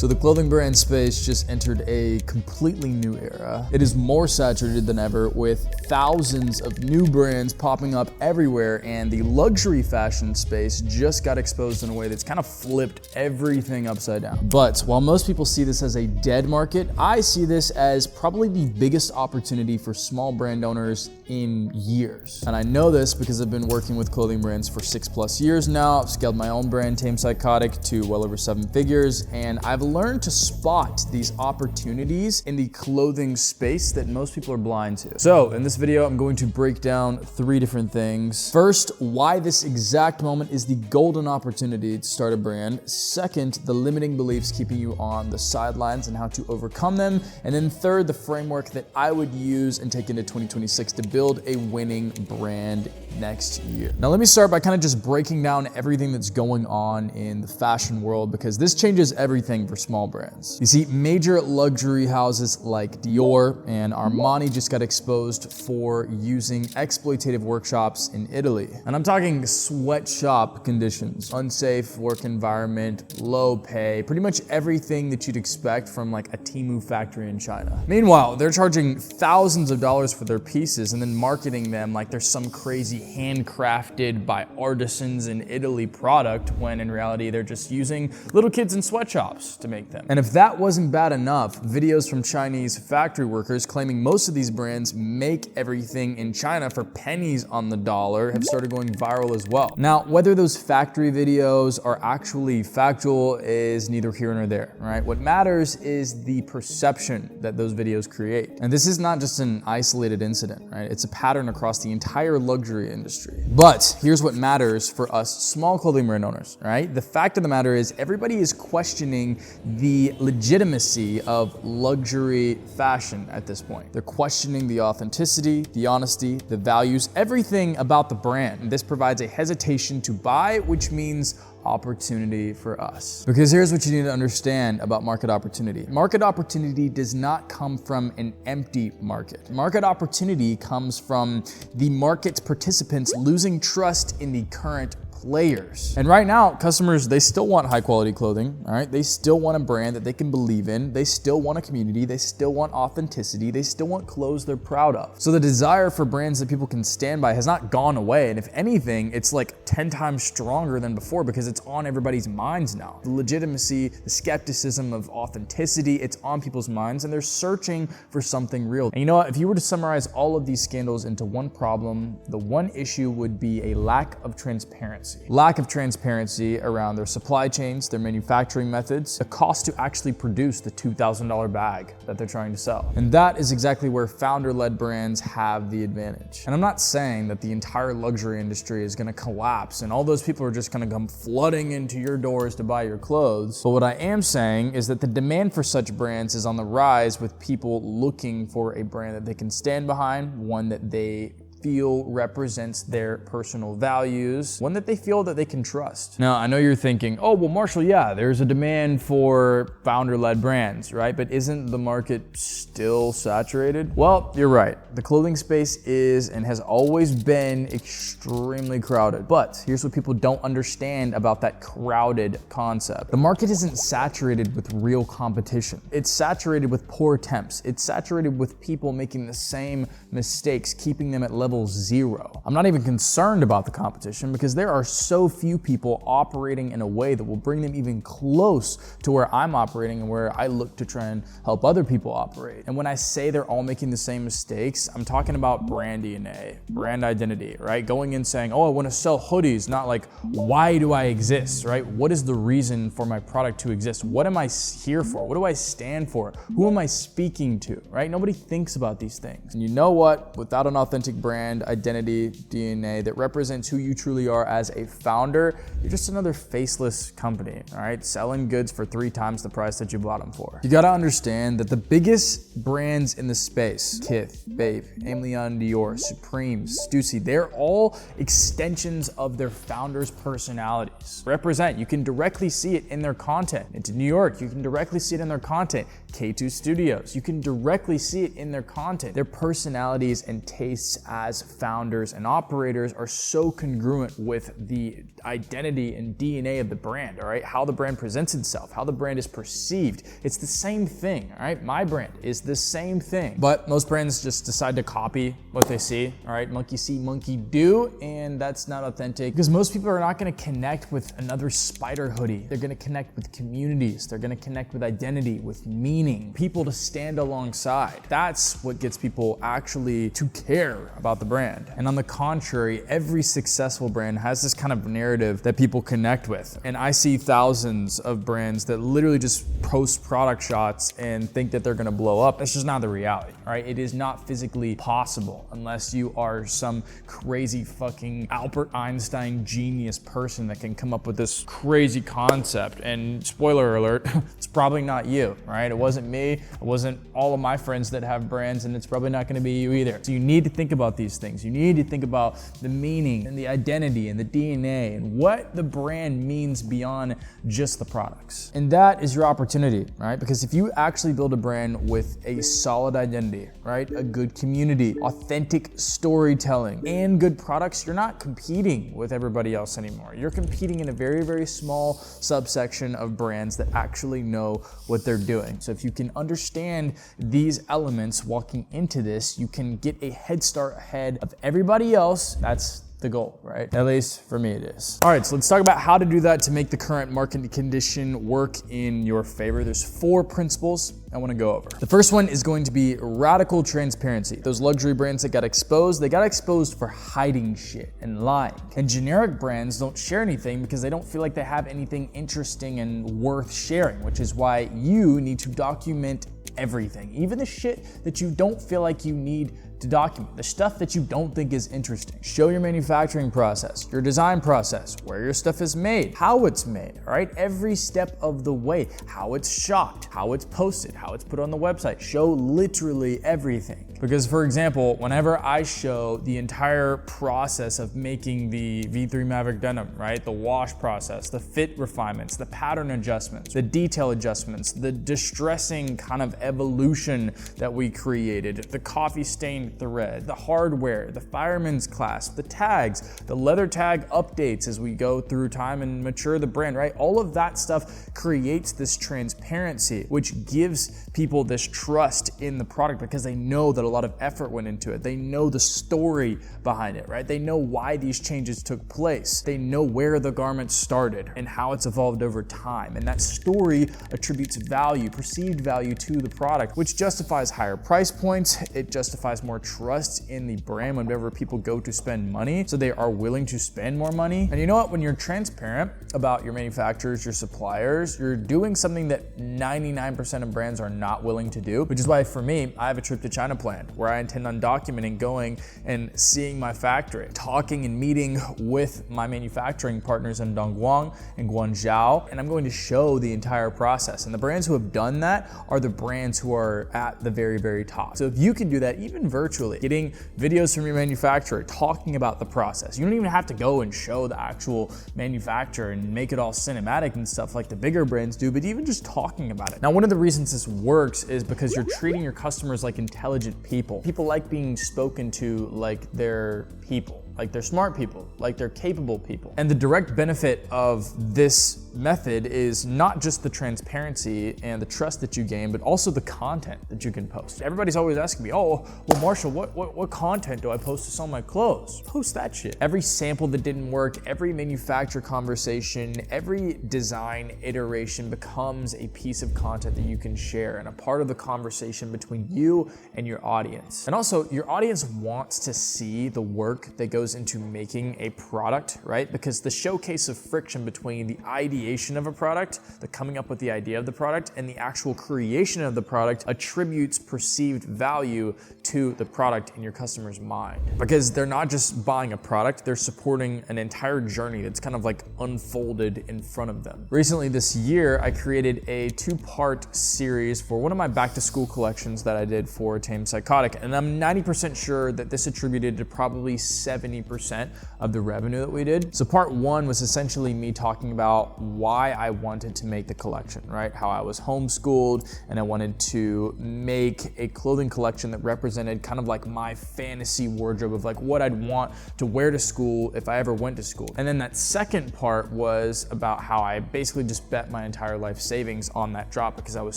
So the clothing brand space just entered a completely new era. It is more saturated than ever, with thousands of new brands popping up everywhere, and the luxury fashion space just got exposed in a way that's kind of flipped everything upside down. But while most people see this as a dead market, I see this as probably the biggest opportunity for small brand owners in years. And I know this because I've been working with clothing brands for 6+ years now. I've scaled my own brand, Tame Psychotic, to well over 7 figures, and I've learned to spot these opportunities in the clothing space that most people are blind to. So in this video, I'm going to break down 3 different things. First, why this exact moment is the golden opportunity to start a brand. Second, the limiting beliefs keeping you on the sidelines and how to overcome them. And then third, the framework that I would use and take into 2026 to build a winning brand next year. Now, let me start by kind of just breaking down everything that's going on in the fashion world, because this changes everything for small brands. You see, major luxury houses like Dior and Armani just got exposed for using exploitative workshops in Italy. And I'm talking sweatshop conditions, unsafe work environment, low pay, pretty much everything that you'd expect from like a Temu factory in China. Meanwhile, they're charging thousands of dollars for their pieces and then marketing them like there's some crazy handcrafted by artisans in Italy product, when in reality they're just using little kids in sweatshops to make them. And if that wasn't bad enough, videos from Chinese factory workers claiming most of these brands make everything in China for pennies on the dollar have started going viral as well. Now, whether those factory videos are actually factual is neither here nor there, right? What matters is the perception that those videos create. And this is not just an isolated incident, right? It's a pattern across the entire luxury industry. But here's what matters for us small clothing brand owners, right? The fact of the matter is everybody is questioning the legitimacy of luxury fashion at this point. They're questioning the authenticity, the honesty, the values, everything about the brand. And this provides a hesitation to buy, which means opportunity for us. Because here's what you need to understand about market opportunity. Market opportunity does not come from an empty market. Market opportunity comes from the market participants losing trust in the current players. And right now, customers, they still want high quality clothing, all right? They still want a brand that they can believe in. They still want a community. They still want authenticity. They still want clothes they're proud of. So the desire for brands that people can stand by has not gone away. And if anything, it's like 10 times stronger than before because it's on everybody's minds now. The legitimacy, the skepticism of authenticity, it's on people's minds, and they're searching for something real. And you know what? If you were to summarize all of these scandals into one problem, the one issue would be a lack of transparency. Lack of transparency around their supply chains, their manufacturing methods, the cost to actually produce the $2,000 bag that they're trying to sell. And that is exactly where founder-led brands have the advantage. And I'm not saying that the entire luxury industry is gonna collapse and all those people are just gonna come flooding into your doors to buy your clothes. But what I am saying is that the demand for such brands is on the rise, with people looking for a brand that they can stand behind, one that they feel represents their personal values, one that they feel that they can trust. Now, I know you're thinking, oh, well, Marshall, yeah, there's a demand for founder-led brands, right? But isn't the market still saturated? Well, you're right. The clothing space is and has always been extremely crowded. But here's what people don't understand about that crowded concept. The market isn't saturated with real competition. It's saturated with poor attempts. It's saturated with people making the same mistakes, keeping them at level 0. I'm not even concerned about the competition because there are so few people operating in a way that will bring them even close to where I'm operating and where I look to try and help other people operate. And when I say they're all making the same mistakes, I'm talking about brand DNA, brand identity, right? Going in saying, oh, I want to sell hoodies, not like, why do I exist, right? What is the reason for my product to exist? What am I here for? What do I stand for? Who am I speaking to, right? Nobody thinks about these things. And you know what? Without an authentic brand identity, DNA that represents who you truly are as a founder, you're just another faceless company, all right? Selling goods for 3 times the price that you bought them for. You gotta understand that the biggest brands in the space, Kith, Bape, Aime Leon Dior, Supreme, Stussy, they're all extensions of their founders' personalities. Represent, you can directly see it in their content. Into New York, you can directly see it in their content. K2 Studios, you can directly see it in their content, their personalities and tastes as as founders and operators are so congruent with the identity and DNA of the brand, all right? How the brand presents itself, how the brand is perceived. It's the same thing, all right? My brand is the same thing. But most brands just decide to copy what they see, all right? Monkey see, monkey do, and that's not authentic because most people are not gonna connect with another spider hoodie. They're gonna connect with communities. They're gonna connect with identity, with meaning, people to stand alongside. That's what gets people actually to care about the brand. And on the contrary, every successful brand has this kind of narrative that people connect with. And I see thousands of brands that literally just post product shots and think that they're gonna blow up. That's just not the reality, all right? It is not physically possible unless you are some crazy fucking Albert Einstein genius person that can come up with this crazy concept. And spoiler alert, it's probably not you, right? It wasn't me, it wasn't all of my friends that have brands, and it's probably not gonna be you either. So you need to think about these things. You need to think about the meaning and the identity and the DNA and what the brand means beyond just the products. And that is your opportunity, right? Because if you actually build a brand with a solid identity, right? A good community, authentic storytelling, and good products, you're not competing with everybody else anymore. You're competing in a very, very small subsection of brands that actually know what they're doing. So if you can understand these elements walking into this, you can get a head start ahead of everybody else. That's the goal, right? At least for me it is. All right, so let's talk about how to do that to make the current market condition work in your favor. There's 4 principles I wanna go over. The first one is going to be radical transparency. Those luxury brands that got exposed, they got exposed for hiding shit and lying. And generic brands don't share anything because they don't feel like they have anything interesting and worth sharing, which is why you need to document everything, even the shit that you don't feel like you need to document, the stuff that you don't think is interesting. Show your manufacturing process, your design process, where your stuff is made, how it's made, all right? Every step of the way, how it's shot, how it's posted, how it's put on the website. Show literally everything. Because for example, whenever I show the entire process of making the V3 Maverick denim, right? The wash process, the fit refinements, the pattern adjustments, the detail adjustments, the distressing kind of evolution that we created, the coffee stained thread, the hardware, the fireman's clasp, the tags, the leather tag updates as we go through time and mature the brand, right? All of that stuff creates this transparency, which gives people this trust in the product because they know that a lot of effort went into it. They know the story behind it, right? They know why these changes took place. They know where the garment started and how it's evolved over time. And that story attributes value, perceived value to the product, which justifies higher price points. It justifies more trust in the brand whenever people go to spend money, so they are willing to spend more money. And you know what? When you're transparent about your manufacturers, your suppliers, you're doing something that 99% of brands are not willing to do, which is why for me, I have a trip to China planned where I intend on documenting going and seeing my factory, talking and meeting with my manufacturing partners in Dongguan and Guangzhou, and I'm going to show the entire process. And the brands who have done that are the brands who are at the very, very top. So if you can do that, even virtually, getting videos from your manufacturer, talking about the process. You don't even have to go and show the actual manufacturer and make it all cinematic and stuff like the bigger brands do, but even just talking about it. Now, one of the reasons this works is because you're treating your customers like intelligent people. People like being spoken to like they're people, like they're smart people, like they're capable people. And the direct benefit of this method is not just the transparency and the trust that you gain, but also the content that you can post. Everybody's always asking me, oh, well, Marshall, what content do I post to sell my clothes? Post that shit. Every sample that didn't work, every manufacturer conversation, every design iteration becomes a piece of content that you can share and a part of the conversation between you and your audience. And also, your audience wants to see the work that goes into making a product, right? Because the showcase of friction between the ideation of a product, the coming up with the idea of the product, and the actual creation of the product attributes perceived value to the product in your customer's mind. Because they're not just buying a product, they're supporting an entire journey that's kind of like unfolded in front of them. Recently this year, I created a 2-part series for one of my back to school collections that I did for Tame Psychotic. And I'm 90% sure that this attributed to probably 7 70% of the revenue that we did. So part one was essentially me talking about why I wanted to make the collection, right? How I was homeschooled and I wanted to make a clothing collection that represented kind of like my fantasy wardrobe of like what I'd want to wear to school if I ever went to school. And then that second part was about how I basically just bet my entire life savings on that drop because I was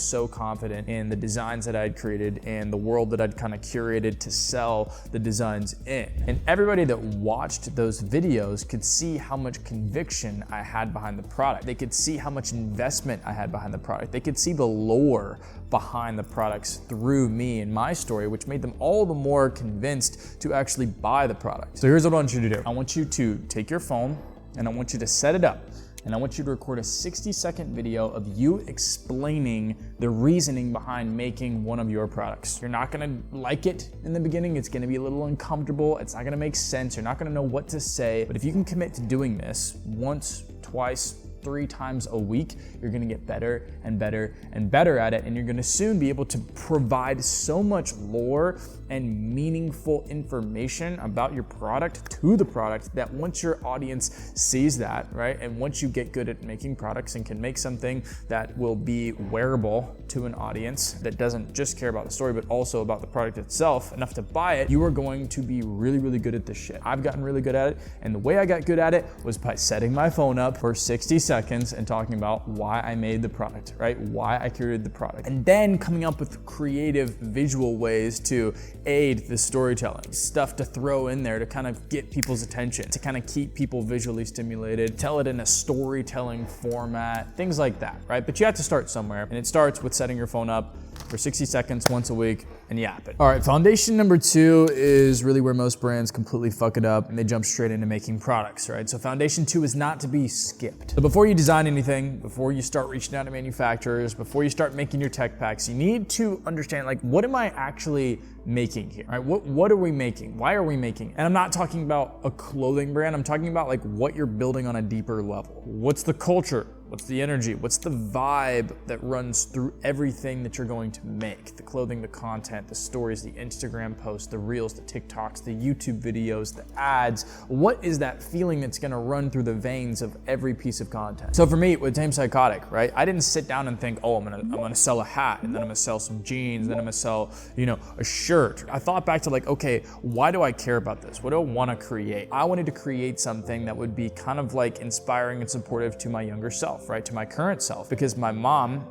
so confident in the designs that I had created and the world that I'd kind of curated to sell the designs in. And everybody that watched those videos could see how much conviction I had behind the product. They could see how much investment I had behind the product. They could see the lore behind the products through me and my story, which made them all the more convinced to actually buy the product. So here's what I want you to do. I want you to take your phone and I want you to set it up. And I want you to record a 60-second video of you explaining the reasoning behind making one of your products. You're not gonna like it in the beginning. It's gonna be a little uncomfortable. It's not gonna make sense. You're not gonna know what to say. But if you can commit to doing this once, twice, 3 times a week, you're gonna get better and better and better at it. And you're gonna soon be able to provide so much lore and meaningful information about your product to the product that once your audience sees that, right? And once you get good at making products and can make something that will be wearable to an audience that doesn't just care about the story, but also about the product itself, enough to buy it, you are going to be really, really good at this shit. I've gotten really good at it. And the way I got good at it was by setting my phone up for 60 seconds and talking about why I made the product, right? Why I created the product. And then coming up with creative visual ways to aid the storytelling, stuff to throw in there to kind of get people's attention, to kind of keep people visually stimulated, tell it in a storytelling format, things like that, right? But you have to start somewhere, and it starts with setting your phone up for 60 seconds once a week and yap it. All right, foundation number 2 is really where most brands completely fuck it up and they jump straight into making products, right? So foundation 2 is not to be skipped. So before you design anything, before you start reaching out to manufacturers, before you start making your tech packs, you need to understand, like, what am I actually making here, right? What are we making? Why are we making? And I'm not talking about a clothing brand. I'm talking about like what you're building on a deeper level. What's the culture? What's the energy? What's the vibe that runs through everything that you're going to make? The clothing, the content, the stories, the Instagram posts, the reels, the TikToks, the YouTube videos, the ads. What is that feeling that's gonna run through the veins of every piece of content? So for me, with Tame Psychotic, right? I didn't sit down and think, oh, I'm gonna sell a hat, and then I'm gonna sell some jeans, then I'm gonna sell, a shirt. I thought back to like, okay, why do I care about this? What do I wanna create? I wanted to create something that would be kind of like inspiring and supportive to my younger self, right? To my current self. Because my mom,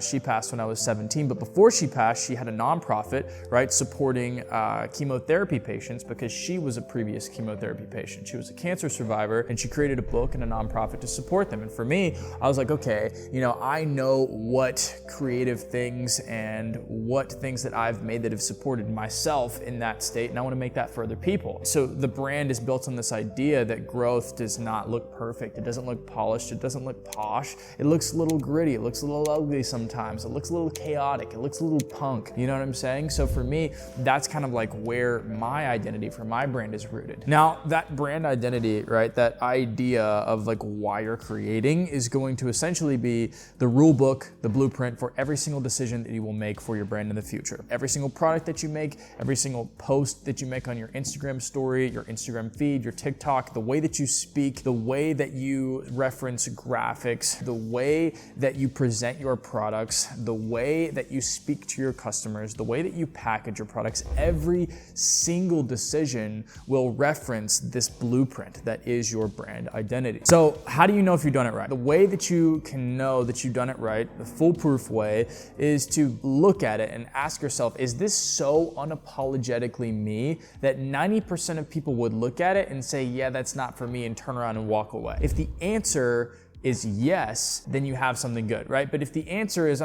she passed when I was 17, but before she passed, she had a nonprofit, right? Supporting chemotherapy patients because she was a previous chemotherapy patient. She was a cancer survivor and she created a book and a nonprofit to support them. And for me, I was like, okay, I know what creative things and what things that I've made that have supported myself in that state, and I want to make that for other people. So the brand is built on this idea that growth does not look perfect. It doesn't look polished. It doesn't look posh. It looks a little gritty. It looks a little ugly sometimes. It looks a little chaotic. It looks a little punk. You know what I'm saying? So for me, that's kind of like where my identity for my brand is rooted. Now, that brand identity, right, that idea of like why you're creating is going to essentially be the rule book, the blueprint for every single decision that you will make for your brand in the future. Every single product that you make, every single post that you make on your Instagram story, your Instagram feed, your TikTok, the way that you speak, the way that you reference graphics, the way that you present your products, the way that you speak to your customers, the way that you package your products, every single decision will reference this blueprint that is your brand identity. So how do you know if you've done it right? The way that you can know that you've done it right, the foolproof way, is to look at it and ask yourself, is this so unapologetically me that 90% of people would look at it and say, yeah, that's not for me, and turn around and walk away? If the answer is yes, then you have something good, right? But if the answer is,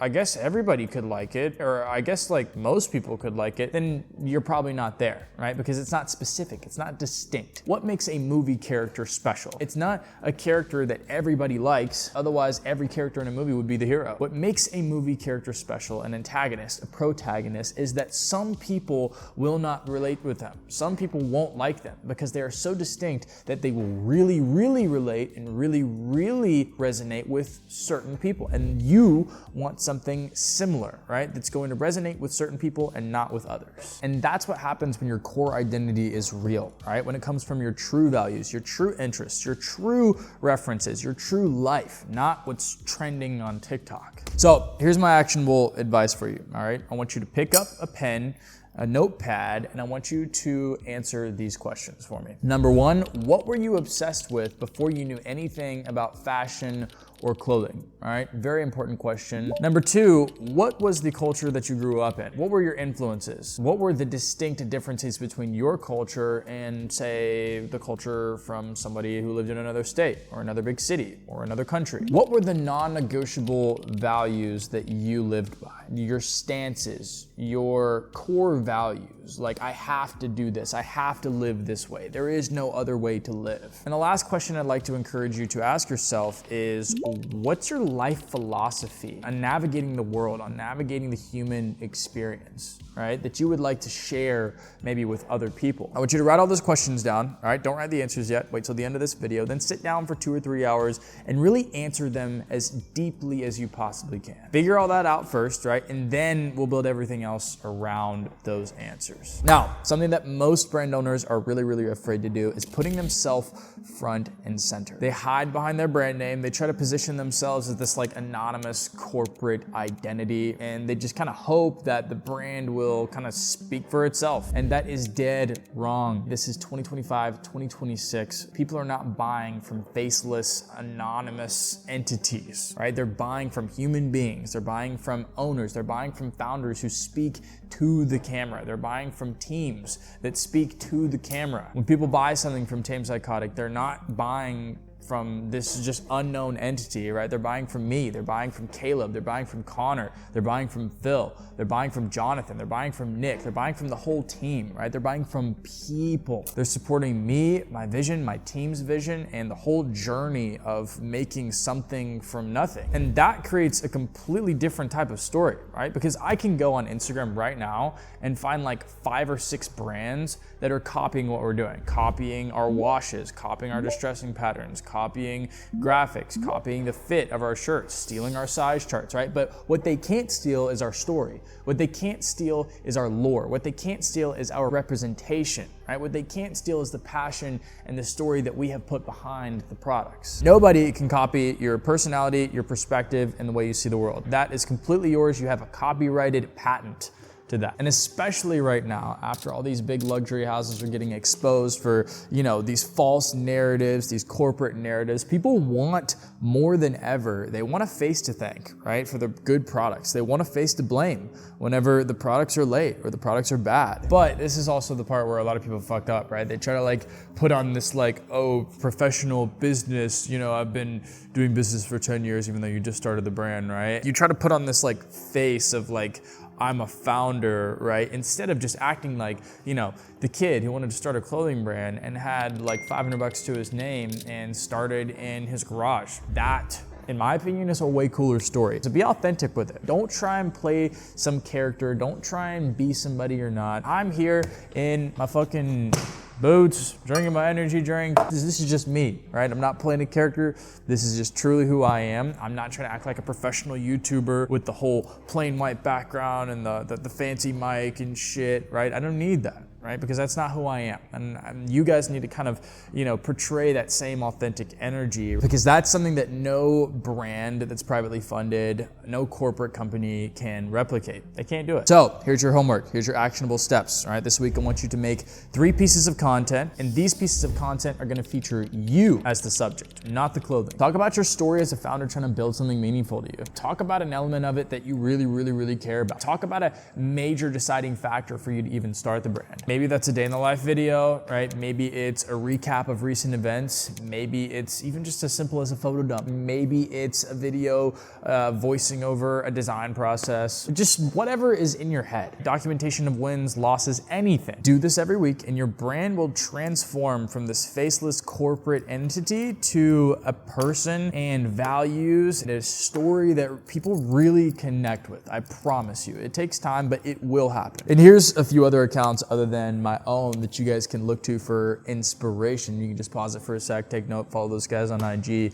I guess everybody could like it, or I guess like most people could like it, then you're probably not there, right? Because it's not specific, it's not distinct. What makes a movie character special? It's not a character that everybody likes, otherwise every character in a movie would be the hero. What makes a movie character special, an antagonist, a protagonist, is that some people will not relate with them. Some people won't like them because they are so distinct that they will really, really relate and really, really resonate with certain people. And you want something similar, right? That's going to resonate with certain people and not with others. And that's what happens when your core identity is real, right? When it comes from your true values, your true interests, your true references, your true life, not what's trending on TikTok. So here's my actionable advice for you, all right? I want you to pick up a pen, a notepad, and I want you to answer these questions for me. Number one, what were you obsessed with before you knew anything about fashion or clothing? All right, very important question. Number two, what was the culture that you grew up in? What were your influences? What were the distinct differences between your culture and, say, the culture from somebody who lived in another state or another big city or another country? What were the non-negotiable values that you lived by? Your stances, your core values, like I have to do this, I have to live this way. There is no other way to live. And the last question I'd like to encourage you to ask yourself is, what's your life philosophy on navigating the world, on navigating the human experience, right? That you would like to share maybe with other people. I want you to write all those questions down, all right? Don't write the answers yet. Wait till the end of this video. Then sit down for 2 or 3 hours and really answer them as deeply as you possibly can. Figure all that out first, right? And then we'll build everything else around those answers. Now, something that most brand owners are really, really afraid to do is putting themselves front and center. They hide behind their brand name. They try to position themselves as this like anonymous corporate identity, and they just kind of hope that the brand will kind of speak for itself. And that is dead wrong. This is 2025, 2026. People are not buying from faceless, anonymous entities, right? They're buying from human beings. They're buying from owners. They're buying from founders who speak to the camera. They're buying from teams that speak to the camera. When people buy something from Tame Psychotic, they're not buying from this just unknown entity, right? They're buying from me, they're buying from Caleb, they're buying from Connor, they're buying from Phil, they're buying from Jonathan, they're buying from Nick, they're buying from the whole team, right? They're buying from people. They're supporting me, my vision, my team's vision, and the whole journey of making something from nothing. And that creates a completely different type of story, right? Because I can go on Instagram right now and find like 5 or 6 brands that are copying what we're doing, copying our washes, copying our distressing patterns, copying graphics, copying the fit of our shirts, stealing our size charts, right? But what they can't steal is our story. What they can't steal is our lore. What they can't steal is our representation, right? What they can't steal is the passion and the story that we have put behind the products. Nobody can copy your personality, your perspective, and the way you see the world. That is completely yours. You have a copyrighted patent to that. And especially right now, after all these big luxury houses are getting exposed for, these false narratives, these corporate narratives, people want more than ever. They want a face to thank, right? For the good products. They want a face to blame whenever the products are late or the products are bad. But this is also the part where a lot of people fucked up, right? They try to put on this professional business, I've been doing business for 10 years, even though you just started the brand, right? You try to put on this face of I'm a founder, right? Instead of just acting like, the kid who wanted to start a clothing brand and had $500 to his name and started in his garage. That, in my opinion, is a way cooler story. So be authentic with it. Don't try and play some character. Don't try and be somebody you're not. I'm here in my fucking boots, drinking my energy drink. This is just me, right? I'm not playing a character. This is just truly who I am. I'm not trying to act like a professional YouTuber with the whole plain white background and the fancy mic and shit, right? I don't need that, right? Because that's not who I am. And you guys need to kind of, portray that same authentic energy, because that's something that no brand that's privately funded, no corporate company can replicate. They can't do it. So here's your homework. Here's your actionable steps, all right? This week, I want you to make 3 pieces of content, and these pieces of content are gonna feature you as the subject, not the clothing. Talk about your story as a founder trying to build something meaningful to you. Talk about an element of it that you really, really, really care about. Talk about a major deciding factor for you to even start the brand. Maybe that's a day in the life video, right? Maybe it's a recap of recent events. Maybe it's even just as simple as a photo dump. Maybe it's a video voicing over a design process. Just whatever is in your head. Documentation of wins, losses, anything. Do this every week and your brand will transform from this faceless corporate entity to a person and values and a story that people really connect with. I promise you. It takes time, but it will happen. And here's a few other accounts other than than my own that you guys can look to for inspiration. You can just pause it for a sec, take note, follow those guys on IG,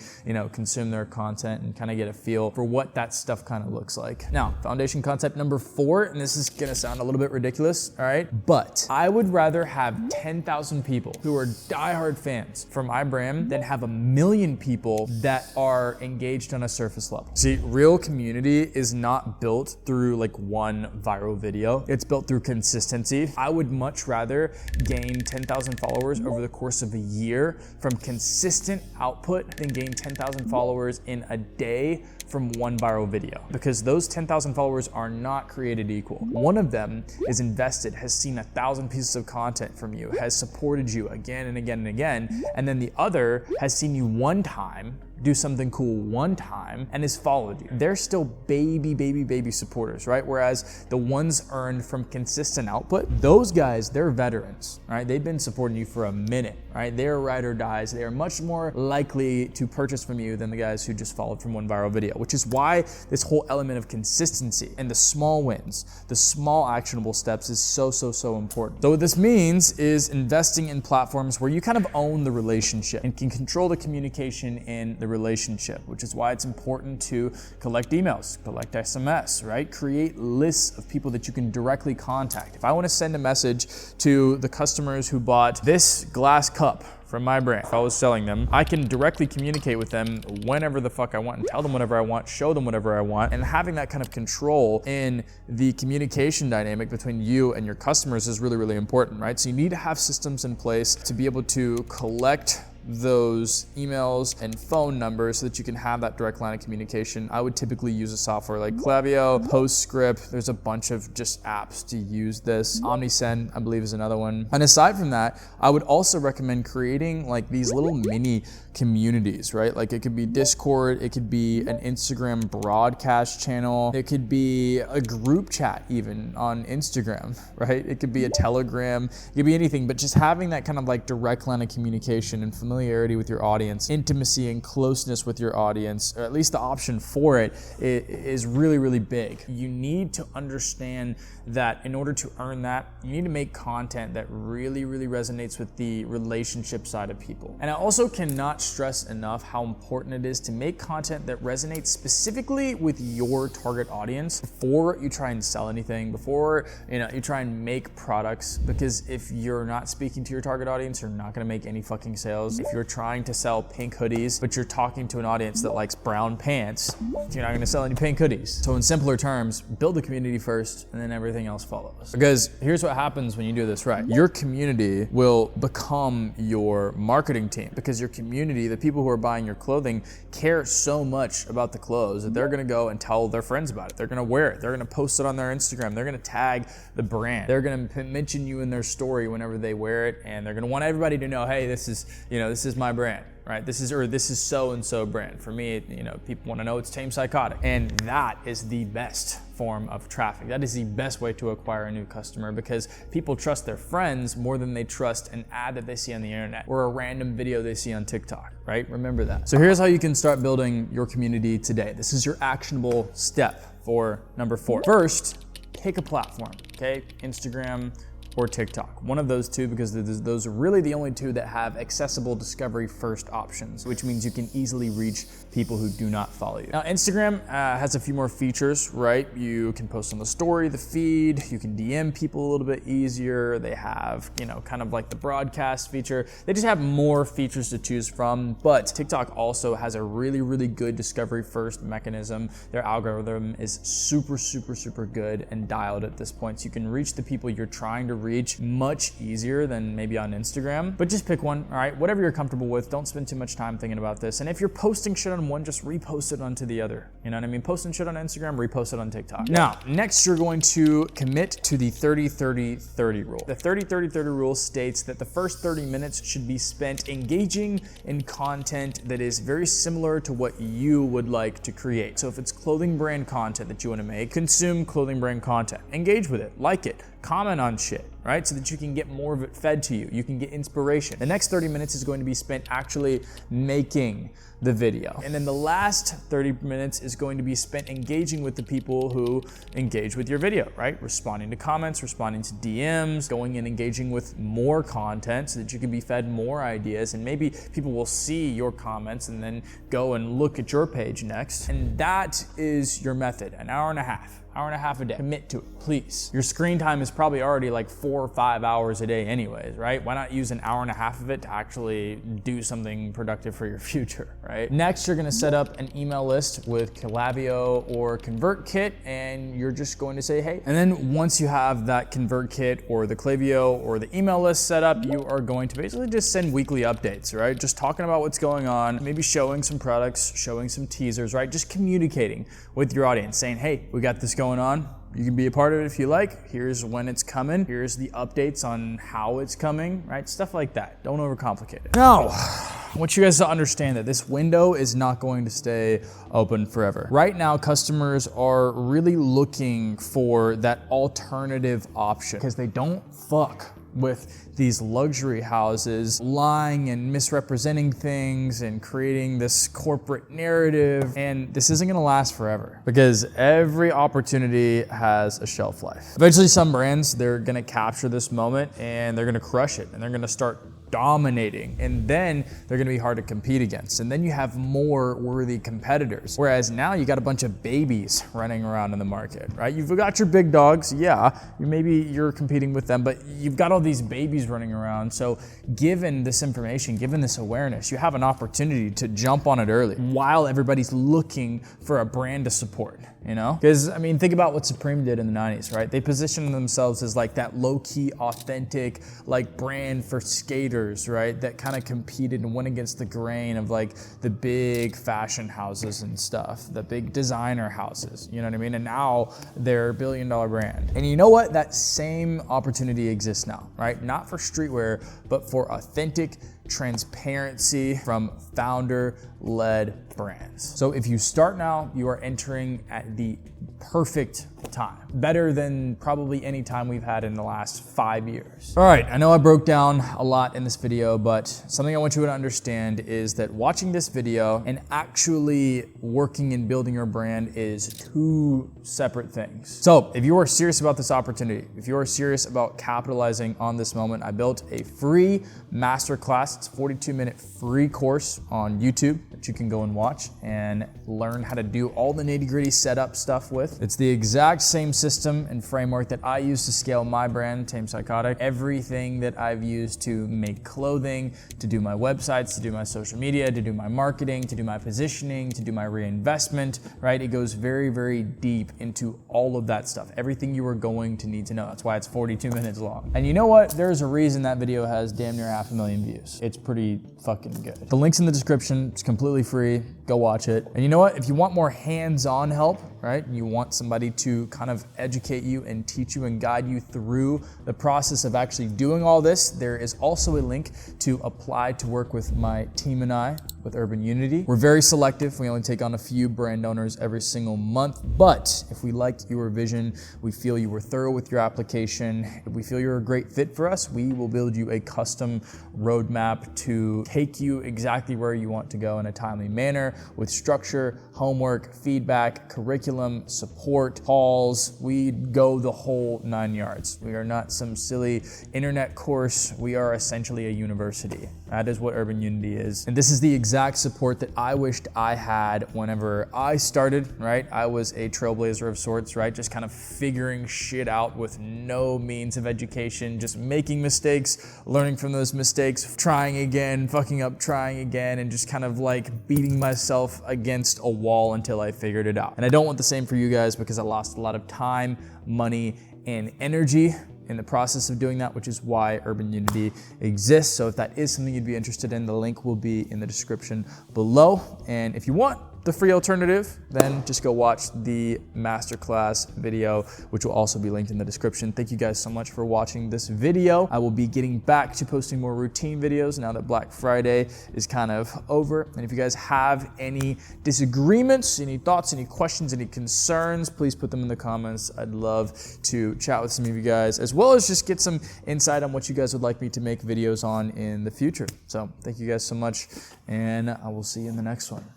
consume their content and kind of get a feel for what that stuff kind of looks like. Now, foundation concept number 4, and this is gonna sound a little bit ridiculous, all right? But I would rather have 10,000 people who are diehard fans for my brand than have 1 million people that are engaged on a surface level. See, real community is not built through like one viral video. It's built through consistency. I would much rather gain 10,000 followers over the course of a year from consistent output than gain 10,000 followers in a day from one viral video, because those 10,000 followers are not created equal. One of them is invested, has seen 1,000 pieces of content from you, has supported you again and again and again, and then the other has seen you one time, do something cool one time, and has followed you. They're still baby supporters, right? Whereas the ones earned from consistent output, those guys, they're veterans, right? They've been supporting you for a minute, right? They're ride or dies. They are much more likely to purchase from you than the guys who just followed from one viral video, which is why this whole element of consistency and the small wins, the small actionable steps is so important. So what this means is investing in platforms where you kind of own the relationship and can control the communication in the relationship, which is why it's important to collect emails, collect SMS, right? Create lists of people that you can directly contact. If I want to send a message to the customers who bought this glass cup from my brand, if I was selling them, I can directly communicate with them whenever the fuck I want and tell them whatever I want, show them whatever I want. And having that kind of control in the communication dynamic between you and your customers is really important, right? So you need to have systems in place to be able to collect those emails and phone numbers so that you can have that direct line of communication. I would typically use a software like Klaviyo, Postscript. There's a bunch of just apps to use this. OmniSend, I believe, is another one. And aside from that, I would also recommend creating like these little mini communities, right? Like it could be Discord, it could be an Instagram broadcast channel, it could be a group chat even on Instagram, right? It could be a Telegram, it could be anything, but just having that kind of like direct line of communication and familiarity with your audience, intimacy and closeness with your audience, or at least the option for it, is really big. You need to understand that in order to earn that, you need to make content that really resonates with the relationship side of people. And I also cannot stress enough how important it is to make content that resonates specifically with your target audience before you try and sell anything, before you try and make products, because if you're not speaking to your target audience, you're not gonna make any fucking sales. If you're trying to sell pink hoodies, but you're talking to an audience that likes brown pants, you're not gonna sell any pink hoodies. So in simpler terms, build the community first and then everything else follows. Because here's what happens when you do this right. Your community will become your marketing team, because your community, the people who are buying your clothing, care so much about the clothes that they're gonna go and tell their friends about it. They're gonna wear it. They're gonna post it on their Instagram. They're gonna tag the brand. They're gonna mention you in their story whenever they wear it, and they're gonna want everybody to know, hey, this is my brand, right? This is so-and-so brand. For me, people want to know it's Tame Psychotic. And that is the best form of traffic. That is the best way to acquire a new customer, because people trust their friends more than they trust an ad that they see on the internet or a random video they see on TikTok, right? Remember that. So here's how you can start building your community today. This is your actionable step for number 4. First, pick a platform, okay? Instagram or TikTok. One of those two, because those are really the only two that have accessible discovery first options, which means you can easily reach people who do not follow you. Now, Instagram has a few more features, right? You can post on the story, the feed, you can DM people a little bit easier. They have, kind of like the broadcast feature. They just have more features to choose from, but TikTok also has a really good discovery first mechanism. Their algorithm is super good and dialed at this point, so you can reach the people you're trying to reach much easier than maybe on Instagram. But just pick one, all right? Whatever you're comfortable with. Don't spend too much time thinking about this. And if you're posting shit on one, just repost it onto the other. You know what I mean? Posting shit on Instagram, repost it on TikTok. Now, next you're going to commit to the 30-30-30 rule. The 30-30-30 rule states that the first 30 minutes should be spent engaging in content that is very similar to what you would like to create. So if it's clothing brand content that you want to make, consume clothing brand content. Engage with it, like it, comment on shit. right? So that you can get more of it fed to you. You can get inspiration. The next 30 minutes is going to be spent actually making the video. And then the last 30 minutes is going to be spent engaging with the people who engage with your video, right? Responding to comments, responding to DMs, going and engaging with more content so that you can be fed more ideas, and maybe people will see your comments and then go and look at your page next. And that is your method, an hour and a half a day. Commit to it, please. Your screen time is probably already like 4 or 5 hours a day anyways, right? Why not use an hour and a half of it to actually do something productive for your future, right? Next, you're gonna set up an email list with Collabio or ConvertKit, and you're just going to say, hey. And then once you have that ConvertKit or the Klaviyo or the email list set up, you are going to basically just send weekly updates, right? Just talking about what's going on, maybe showing some products, showing some teasers, right? Just communicating with your audience, saying, hey, we got this going on. You can be a part of it if you like. Here's when it's coming. Here's the updates on how it's coming, right? Stuff like that. Don't overcomplicate it. Now, I want you guys to understand that this window is not going to stay open forever. Right now, customers are really looking for that alternative option because they don't fuck with these luxury houses lying and misrepresenting things and creating this corporate narrative. And this isn't gonna last forever because every opportunity has a shelf life. Eventually some brands, they're gonna capture this moment and they're gonna crush it and they're gonna start dominating, and then they're gonna be hard to compete against. And then you have more worthy competitors. Whereas now you got a bunch of babies running around in the market, right? You've got your big dogs, yeah, maybe you're competing with them, but you've got all these babies running around. So given this information, given this awareness, you have an opportunity to jump on it early while everybody's looking for a brand to support, you know? Because, I mean, think about what Supreme did in the 90s, right? They positioned themselves as like that low-key, authentic, like brand for skaters, right? That kind of competed and went against the grain of like the big fashion houses and stuff, the big designer houses, you know what I mean? And now they're a billion-dollar brand. And you know what? That same opportunity exists now, right? Not for streetwear, but for authentic transparency from founder-led brands. So if you start now, you are entering at the perfect time. Better than probably any time we've had in the last 5 years. All right, I know I broke down a lot in this video, but something I want you to understand is that watching this video and actually working and building your brand is two separate things. So if you are serious about this opportunity, if you are serious about capitalizing on this moment, I built a free masterclass. It's a 42-minute free course on YouTube that you can go and watch and learn how to do all the nitty-gritty setup stuff with. It's the exact same system and framework that I use to scale my brand, Tame Psychotic. Everything that I've used to make clothing, to do my websites, to do my social media, to do my marketing, to do my positioning, to do my reinvestment, right? It goes very, very deep into all of that stuff. Everything you are going to need to know. That's why it's 42 minutes long. And you know what? There's a reason that video has damn near 500,000 views. It's pretty fucking good. The link's in the description. It's completely free. Go watch it. And you know what? If you want more hands-on help, right? You want somebody to kind of educate you and teach you and guide you through the process of actually doing all this, there is also a link to apply to work with my team and I with Urban Unity. We're very selective. We only take on a few brand owners every single month, but if we liked your vision, we feel you were thorough with your application, if we feel you're a great fit for us, we will build you a custom roadmap to take you exactly where you want to go in a timely manner with structure, homework, feedback, curriculum, support, calls. We go the whole 9 yards. We are not some silly internet course. We are essentially a university. That is what Urban Unity is. And this is the exact support that I wished I had whenever I started, right? I was a trailblazer of sorts, right? Just kind of figuring shit out with no means of education, just making mistakes, learning from those mistakes, trying again, fucking up, trying again, and just kind of like beating myself against a wall until I figured it out. And I don't want the same for you guys because I lost a lot of time, money, and energy in the process of doing that, which is why Urban Unity exists. So if that is something you'd be interested in, the link will be in the description below. And if you want, the free alternative, then just go watch the masterclass video, which will also be linked in the description. Thank you guys so much for watching this video. I will be getting back to posting more routine videos now that Black Friday is kind of over. And if you guys have any disagreements, any thoughts, any questions, any concerns, please put them in the comments. I'd love to chat with some of you guys, as well as just get some insight on what you guys would like me to make videos on in the future. So thank you guys so much, and I will see you in the next one.